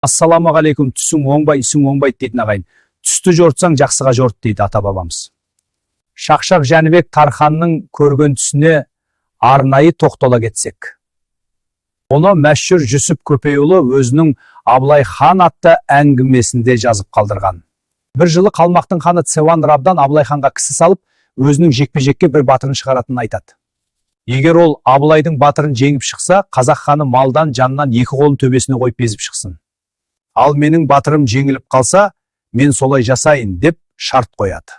Ассаламағалейкум, түсің оңбай, ісің оңбайды дейтін ағайын. Түсті жортсаң, жақсыға жорт дейді ата бабамыз. Шақшақ Жәнібек Тарханның көрген түсіне арнайы тоқтала кетсек. Оны мәшһүр Жүсіп Көпейұлы өзінің Абылай хан атты әңгімесінде жазып қалдырған. Бір жылы Қалмақтың ханы Цеван Рабдан Абылай ханға кісі салып, өзінің жекпе-жекке бір батырын шығаратынын айтады. Егер ол Абылайдың батырын жеңіп шықса, қазақ ханы малдан, жаннан екі қолын төбесіне қойып безіп шықсын. Ал менің батырым жеңіліп қалса, мен солай жасайын деп шарт қояды.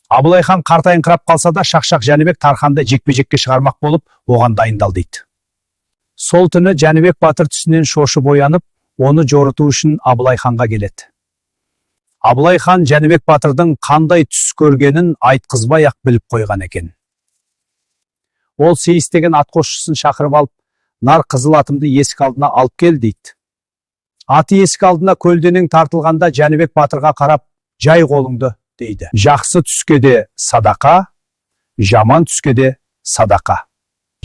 Абылай хан қартайыңқырап қалса да, Шақшақ Жәнібек Тарханды жекпе-жекке шығармақ болып, оған дайындал дейді. Сол түні Жәнібек батыр түсінен шошып оянып, оны жорыту үшін Абылай ханға келеді. Абылай хан Жәнібек батырдың қандай түс көргенін айтқызбай-ақ біліп қойған екен. Ол Сейіс деген атқосшысын шақырып алып, нар қызыл атымды есік алдына алып кел дейді. Аты есік алдына көлденең тартылғанда Жәнібек батырға қарап, жай қолыңды дейді. Жақсы түске де садақа, жаман түске де садақа.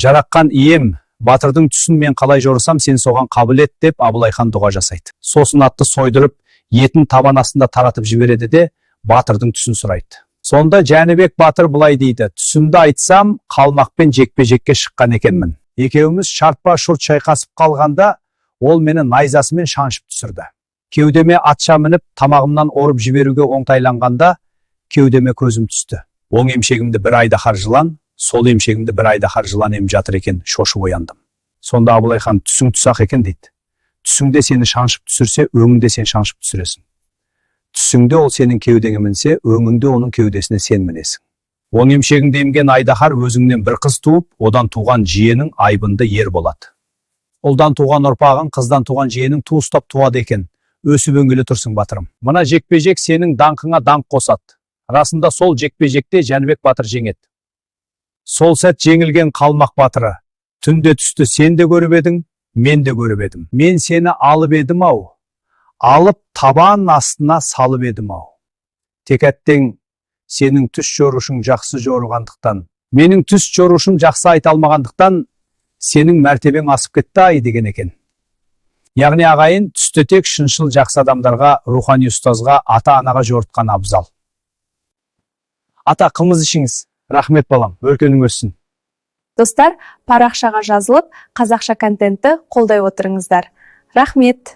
Жараққан ием, батырдың түсін мен қалай жорысам, сен соған қабыл ет деп Абылай хан дұға жасайды. Сосын атты сойдырып, етін табан астында таратып жібереді де батырдың түсін сұрайды. Сонда Жәнібек батыр былай дейді: түсімді айтсам, Қалмақпен жекпе-жекке шыққан екенмін. Екеуміз шартпа шұрт шайқасып қалғанда, ол мені найзасымен шаншып түсірді. Кеудеме атша мініп, тамағымнан орып жіберуге оңтайланғанда, кеудеме көзім түсті. Оң емшегімді бір айдаһар жылан, сол емшегімді бір айдаһар жылан еміп жатыр екен, шошып ояндым. Сонда Абылай хан: түсің түсақ екен дейді. Түсіңде сені шаншып түсірсе, өңіңде сен шаншып түсіресің. Түсіңде ол сенің кеудеңе мінсе, өңіңде оның кеудесіне сен мінесің. Оң емшегіңді емген айдаһар өзіңнен бір қыз туып, одан туған жиенің айбынды ер болады. Ұлдан туған ұрпағың қыздан туған жиенің туыстап туады екен. Өсіп өңгелі тұрсың батырым. Мына жекпе-жек сенің даңқыңа даңқ қосады. Расында сол жекпе-жекте Жәнібек батыр жеңеді. Сол сәт жеңілген Қалмақ батыры: түнде түсті сен де көріп едің, мен де көріп едім. Мен сені алып едім ау, алып табан астына салып едім ау. Тек әттең сенің түс жорушың жақсы жорығандықтан, менің түс жорушым жақсы айта алмағандықтан, сенің мәртебең асып кетті ай деген екен. Яғни ағайын, түсті тек шыншыл жақсы адамдарға, рухани ұстазға, ата-анаға жорытқан абзал. Ата, қымыз ішіңіз. Рахмет балам, өркенің өссін. Достар, парақшаға жазылып, қазақша контентті қолдай отырыңыздар. Рахмет.